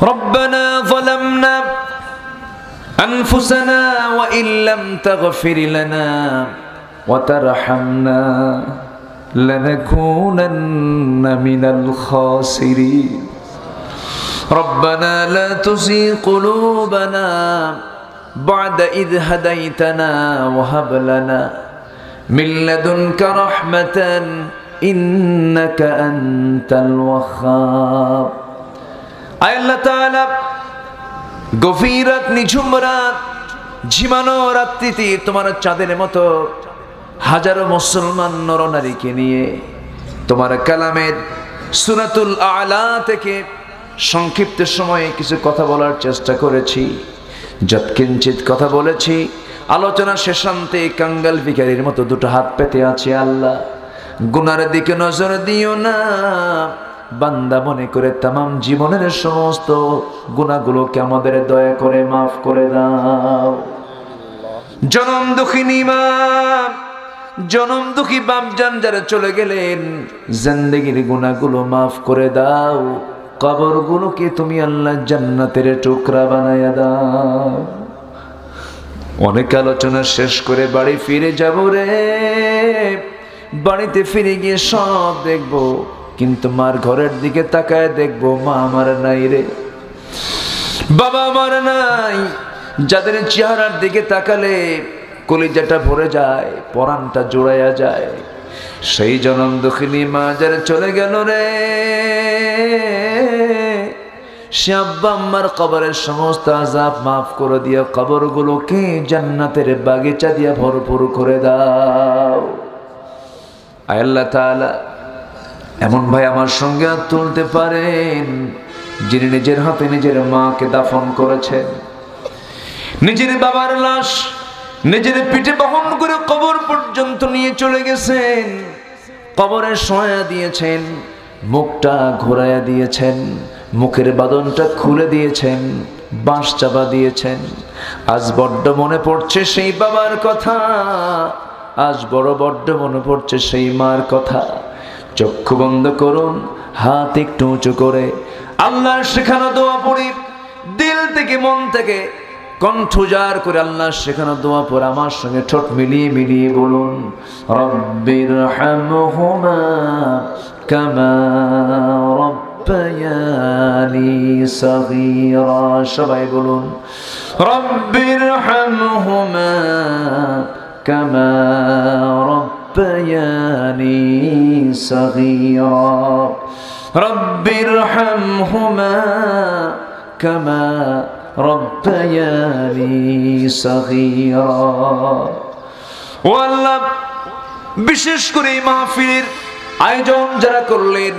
ربنا ظلمنا أنفسنا وإن لم تغفر لنا وترحمنا لنكونن من الخاسرين ربنا لا تزغ قلوبنا بعد إذ هديتنا وهب لنا من لدنك رحمة إنك أنت الوهاب আয় আল্লাহ তাআলা গভীর রাত নিঝুম রাত ঝিমানো রাত্রিতে তোমার চাঁদের মতো হাজারো মুসলমান নরনারীকে নিয়ে তোমার কালামের সূরাতুল আ'লা থেকে সংক্ষিপ্ত সময়ে কিছু কথা বলার চেষ্টা করেছি। যৎকিঞ্চিত কথা বলেছি, আলোচনা শেষান্তে কাঙ্গাল ভিখারির মতো দুটো হাত পেতে আছে। আল্লাহ গুনার দিকে নজর দিও না, বান্দা মনে করে তামাম জীবনের সমস্ত গুনাহগুলোকে আমাদের দয়া করে মাফ করে দাও। জনম দুঃখিনী মা, জনম দুঃখী বাপজান যারা চলে গেলেন, জিন্দেগির গুনাহগুলো মাফ করে দাও। কবরগুলোকে তুমি আল্লাহ জান্নাতের টুকরা বানায়া দাও। অনেক আলোচনা শেষ করে বাড়ি ফিরে যাব রে, বাড়িতে ফিরে গিয়ে সব দেখবো, কিন্তু মার ঘরের দিকে তাকায় দেখবো মা আমার নাই রে, বাবা আমার নাই। যাদের চেহারার দিকে তাকালে কলিজাটা ভরে যায়, পরাণটা জোড়াইয়া যায়, সেই জনম দুঃখিনী মা যারা চলে গেল রে, সে আব্বা আম্মার কবরের সমস্ত আযাব মাফ করে দিয়ে কবরগুলোকে জান্নাতের বাগিচা দিয়ে ভরপুর করে দাও। আয় আল্লাহ তাআলা, এমন ভাই আমার সঙ্গে হাত তুলতে পারেন যিনি নিজের হাতে নিজের মাকে দাফন করেছেন, নিজের বাবার লাশ নিজের পিঠে বহন করে কবর পর্যন্ত নিয়ে চলে গেছেন, কবরে শোয়া দিয়েছেন, মুখটা ঘোরাইয়া দিয়েছেন, মুখের বাঁধনটা খুলে দিয়েছেন, বাঁশ চাপা দিয়েছেন। আজ বড্ড মনে পড়ছে সেই বাবার কথা, আজ বড্ড মনে পড়ছে সেই মার কথা। চক্ষু বন্ধ করুন, হাত একটু উঁচু করে আল্লাহর শেখানো দোয়া পড়ি, দিল থেকে মন থেকে কণ্ঠ জার করে আল্লাহর শেখানো দোয়া পড়ে আমার সঙ্গে ঠোঁট মিলিয়ে মিলিয়ে বলুন, রব্বিরহামহুমা কামা রব্বায়ানি সগীরা। সবাই বলুন, রব্বিরহামহুমা কামা রব্বায়ানি সগীরা, রব্বিরহামহুমা কামা রব্বায়ানি সগীরা। ও আল্লাহ, বিশেষ করে এই মাহফিলের আয়োজন যারা করলেন,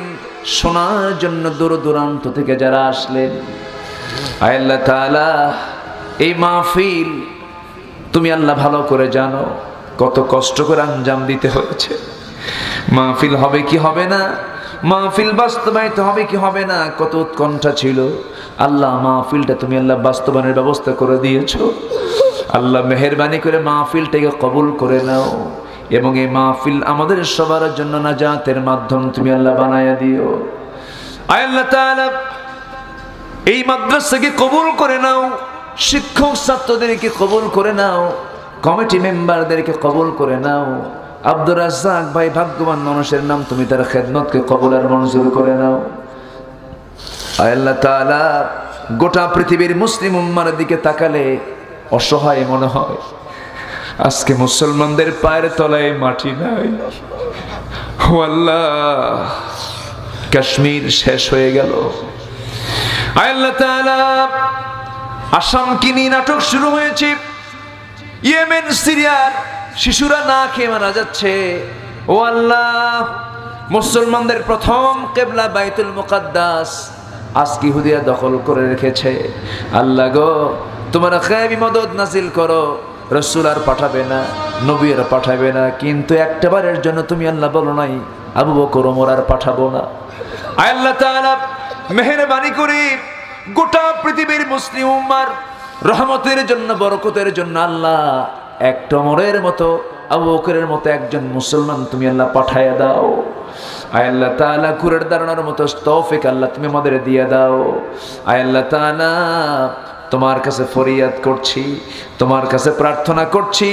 শোনার জন্য দূর দূরান্ত থেকে যারা আসলেন, আয় আল্লাহ তাআলা, এই মাহফিল তুমি আল্লাহ ভালো করে জানো কত কষ্ট করে আঞ্জাম দিতে হয়েছে। মাহফিল হবে কি হবে না, মাহফিল বাস্তবায়িত হবে কি হবে না, কত উৎকণ্ঠা ছিল। আল্লাহ মাহফিলটা তুমি আল্লাহ বাস্তবায়নের ব্যবস্থা করে দিয়েছো। আল্লাহ মেহেরবানি করে মাহফিলটাকে কবুল করে নাও, এবং এই মাহফিল আমাদের সবার জন্য নাজাতের মাধ্যম তুমি আল্লাহ বানায়া দিও। আয় আল্লাহ তাআলা, এই মাদ্রাসাকে কবুল করে নাও, শিক্ষক ছাত্রদেরকে কবুল করে নাও, কমিটি মেম্বারদেরকে কবুল করে নাও। আব্দুর রাজ্জাক ভাই ভাগ্যবান মানুষের নাম, তুমি তার খেদমতকে কবুল আর মঞ্জুর করে নাও। আয় আল্লাহ তাআলা, গোটা পৃথিবীর মুসলিম উম্মার দিকে তাকালে অসহায় মনে হয়, আজকে মুসলমানদের পায়ের তলায় মাটি নাই। ও আল্লাহ, কাশ্মীর শেষ হয়ে গেল। আয় আল্লাহ তাআলা, আসাম কিনি নাটক শুরু হয়েছে, ইয়েমেন সিরিয়ার শিশুরা না খেয়ে মারা যাচ্ছে। ও আল্লাহ, মুসলমানদের প্রথম কিবলা বাইতুল মুকাদ্দাস আজকে ইহুদিরা দখল করে রেখেছে। আল্লাহ গো, তোমার গায়বী মদদ নাজিল করো। রাসূল আর পাঠাবে না, নবী আর পাঠাবে না, কিন্তু একটাবারের জন্য তুমি আল্লাহ বলো নাই আবু বকর ওমর আর পাঠাবো না। আয় আল্লাহ তাআলা, মেহেরবানি করে গোটা পৃথিবীর মুসলিম উম্মার রহমতের জন্য, বরকতের জন্য আল্লাহ একটা ওমরের মতো, আবু বকরের মতো একজন মুসলমান তুমি আল্লাহ পাঠায়া দাও। আয় আল্লাহ তাআলা ঘুরে দাঁড়ানোর মতো তৌফিক আল্লাহ তুমি আমাদের দিয়ে দাও। আয় আল্লাহ তাআলা তোমার কাছে ফরিয়াদ করছি, তোমার কাছে প্রার্থনা করছি,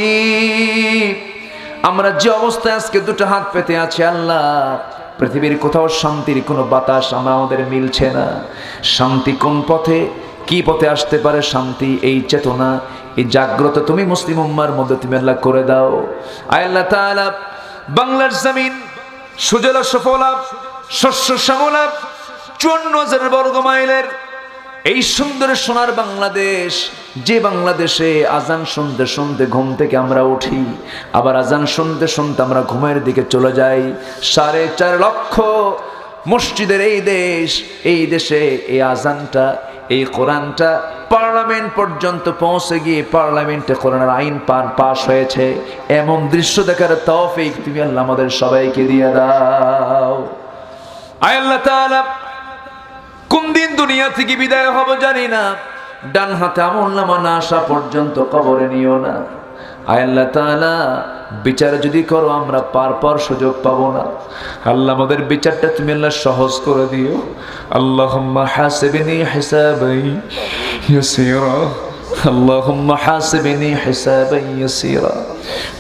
আমরা যে অবস্থায় আজকে দুটো হাত পেতে আছি আল্লাহ, পৃথিবীর কোথাও শান্তির কোনো বাতাস আমাদের মিলছে না। শান্তি কোন পথে, কি পথে আসতে পারে শান্তি, এই চেতনা, এই জাগ্রত তুমি মুসলিম উম্মার মধ্যে তুমি আল্লাহ করে দাও। আয় আল্লাহ তাআলা বাংলার জমিন সুজলা সুফলা শস্য শ্যামলা ৫৪,০০০ বর্গ মাইলের এই সুন্দর সোনার বাংলাদেশ, যে বাংলাদেশে আজান শুনতে শুনতে ঘুম থেকে আমরা উঠি, আবার আজান শুনতে শুনতে আমরা ঘুমের দিকে চলে যাই, ৪.৫ লক্ষ মসজিদের এই দেশ, এই দেশে এই আজানটা, এই কোরআনটা পার্লামেন্ট পর্যন্ত পৌঁছে গিয়ে পার্লামেন্টে কোরআনের আইন পাশ হয়েছে, এমন দৃশ্য দেখার তৌফিক তুমি আল্লাহ আমাদের সবাইকে দিয়ে দাও। আয় আল্লাহ তাআলা কোন দিন দুনিয়া থেকে বিদায় হব জানি না, ডান হাতে আমলনামা না আসা পর্যন্ত কবরে নিও না। আয় আল্লাহ তাআলা বিচার যদি করো আমরা পার সুযোগ পাবো না, আল্লাহ আমাদের বিচারটা তুমি আল্লাহ সহজ করে দিও। আল্লাহুম্মা হাসিবনি হিসাবান ইয়াসীরা, আল্লাহুম্মা হাসিবনি হিসাবান ইয়াসীরা।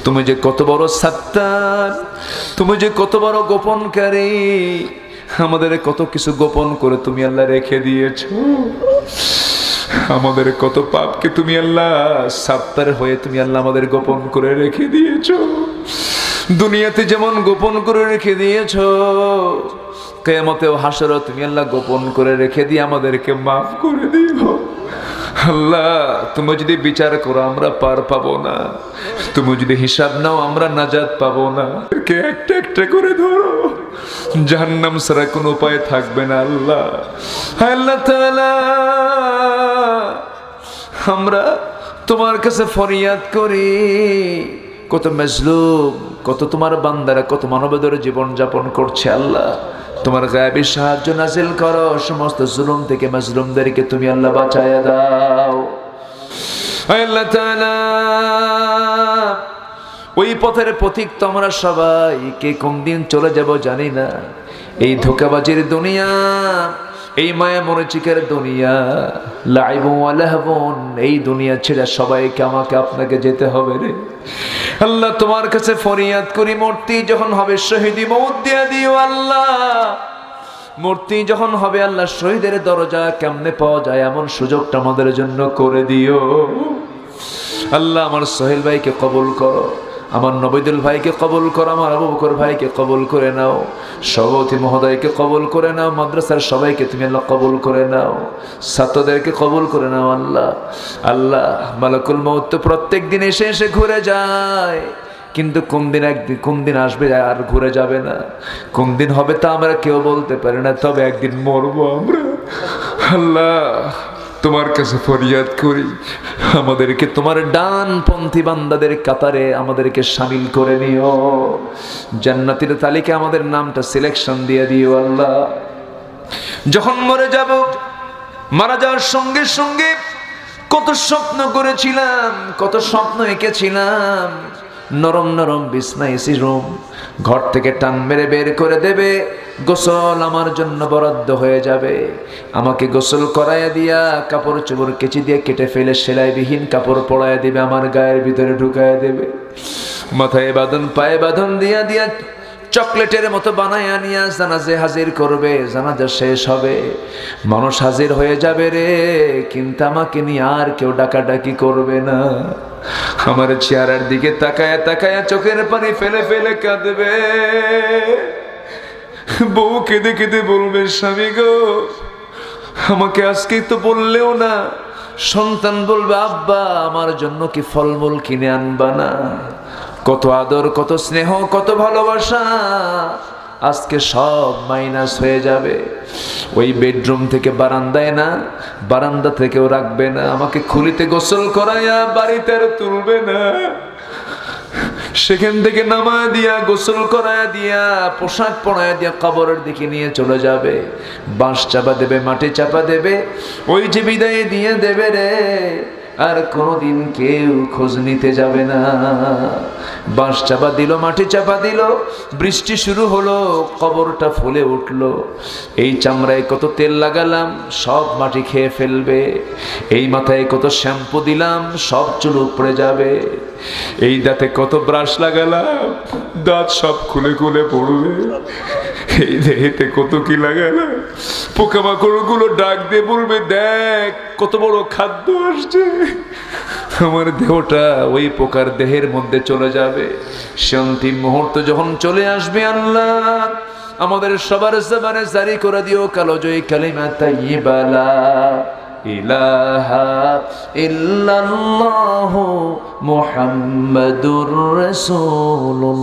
তুমি যে কত বড় সাত্তার, তুমি যে কত বড় গোপনকারী, আমাদের কত কিছু গোপন করে তুমি আল্লাহ রেখে দিয়েছো, আমাদের কত পাপকে তুমি আল্লাহ সাত্তার হয়ে তুমি আল্লাহ আমাদের গোপন করে রেখে দিয়েছো। দুনিয়াতে যেমন গোপন করে রেখে দিয়েছো, কিয়ামতেও হাসরও তুমি আল্লাহ গোপন করে রেখে দিয়ে আমাদেরকে মাফ করে দিও। আল্লাহ তুমি যদি বিচার করো আমরা পার পাবো না, তুমি যদি হিসাব নাও আমরা নাজাত পাবো না। একটা একটা করে ধরো, জাহান্নাম ছাড়া কোনো উপায় থাকবে না। আল্লাহ আল্লাহ তাআলা আমরা তোমার কাছে ফরিয়াদ করি, কত মাজলুম, কত তোমার বান্দারা কত মানবতার জীবন যাপন করছে। আল্লাহ তোমার গায়েবী সাহায্য নাজিল করো, সমস্ত জুলুম থেকে মাজলুমদেরকে তুমি আল্লাহ বাঁচায়া দাও। আল্লাহ তাআলা ওই পথের পথিক তো আমরা সবাই, কে কোন দিন চলে যাব জানি না। এই ধোঁকাবাজির দুনিয়া, এই মায়া মরিচিকার দুনিয়া, লাইবু ওয়া লাহবুন, এই দুনিয়া ছেড়ে সবাইকে আমাকে আপনাকে যেতে হবে রে। আল্লাহ তোমার কাছে ফরিয়াদ করি, মূর্তি যখন হবে শহীদি মউত দিয়ে দিও আল্লাহ। মূর্তি যখন হবে আল্লাহ, শহীদের দরজা কেমনে পাওয়া যায় এমন সুযোগটা আমাদের জন্য করে দিও। আল্লাহ আমার সোহেল ভাইকে কবুল করো, আমার নবীদুল ভাইকে কবুল করো, আমার আবু বকর ভাইকে কবুল করে নাও, সভাপতি মহোদয়কে কবুল করে নাও, মাদ্রাসার সবাইকে তুমি আল্লাহ কবুল করে নাও, ছাত্রদেরকে কবুল করে নাও। আল্লাহ আল্লাহ মালাকুল মউত তো প্রত্যেক দিন এসে এসে ঘুরে যায়, কিন্তু কোন দিন আসবে আর ঘুরে যাবে না, কোন দিন হবে তা আমরা কেউ বলতে পারি না, তবে একদিন মরবো আমরা। আল্লাহ তোমার কাছে ফরিয়াদ করি, আমাদেরকে তোমার ডানপন্থী বান্দাদের কাতারে আমাদেরকে শামিল করে নিও, জান্নাতের তালিকায় আমাদের নামটা সিলেকশন দিয়ে দিও। আল্লাহ যখন মরে যাব, মারা যাওয়ার সঙ্গে সঙ্গে কত স্বপ্ন করেছিলাম, কত স্বপ্ন এঁকেছিলাম, নরম নরম বিছনা, এসি রুম, ঘর থেকে টান মেরে বের করে দেবে, গোসল আমার জন্য বরাদ্দ হয়ে যাবে, আমাকে গোসল করাইয়া দিয়া কাপড় চোপড় কেচি দিয়ে কেটে ফেলে সেলাইবিহীন কাপড় পরাইয়া দিবে, আমার গায়ের ভিতরে ঢুকাইয়া দেবে, মাথায় বাঁধন পায়ে বাঁধন দিয়া দিয়া চকলেটের মতো বানাইয়া নিয়া জানাজে হাজির করবে। জানাজা শেষ হবে, মানুষ হাজির হয়ে যাবে রে, কিন্তু আমাকে নিয়ে আর কেউ ডাকাডাকি করবে না। আমার চেহারার দিকে তাকায়া তাকায়া চোখের পানি ফেলে ফেলে কাঁদবে, বউ কেঁদে কেঁদে বলবে স্বামী গো আমাকে আজকে তো বললেও না। সন্তান বলবে আব্বা আমার জন্য কি ফলমূল কিনে আনবা না। কত আদর, কত স্নেহ, কত ভালোবাসা আজকে সব মাইনাস হয়ে যাবে। ওই বেডরুম থেকে বারান্দায় না, বারান্দা থেকেও রাখবে না, আমাকে খুলিতে গোসল করাইয়া বাড়িতে আর তুলবে না, সেখান থেকে নামা দিয়া গোসল করায়া দিয়া পোশাক পরায়া দিয়া কবরের দিকে নিয়ে চলে যাবে, বাঁশ চাপা দেবে, মাটি চাপা দেবে, ওই যে বিদায় দিয়ে দেবে রে। আর কোনোদিন কেউ খোঁজ নিতে যাবে না। বাঁশ চাপা দিল, মাটি চাপা দিল, বৃষ্টি শুরু হলো, কবরটা ফুলে উঠলো। এই চামড়ায় কত তেল লাগালাম, সব মাটি খেয়ে ফেলবে। এই মাথায় কত শ্যাম্পু দিলাম, সব চুল উপড়ে যাবে। এই দাঁতে কত ব্রাশ লাগালাম, দাঁত সব খুলে খুলে পড়বে। এই দেহেতে কত কি লাগালাম, পোকামাকড় গুলো ডাক দিয়ে বলবে, দেখ কত বড় খাদ্য আসছে। আমার দেহটা ওই পোকার দেহের মধ্যে চলে যাবে। শান্তি মুহূর্ত যখন চলে আসবে, আল্লাহ আমাদের সবার জবানে জারি করে দিও কালোজয়ী কালিমা তাইয়্যিবা লা ইলাহা ইল্লাল্লাহু মুহাম্মাদুর রাসূলুল্লাহ।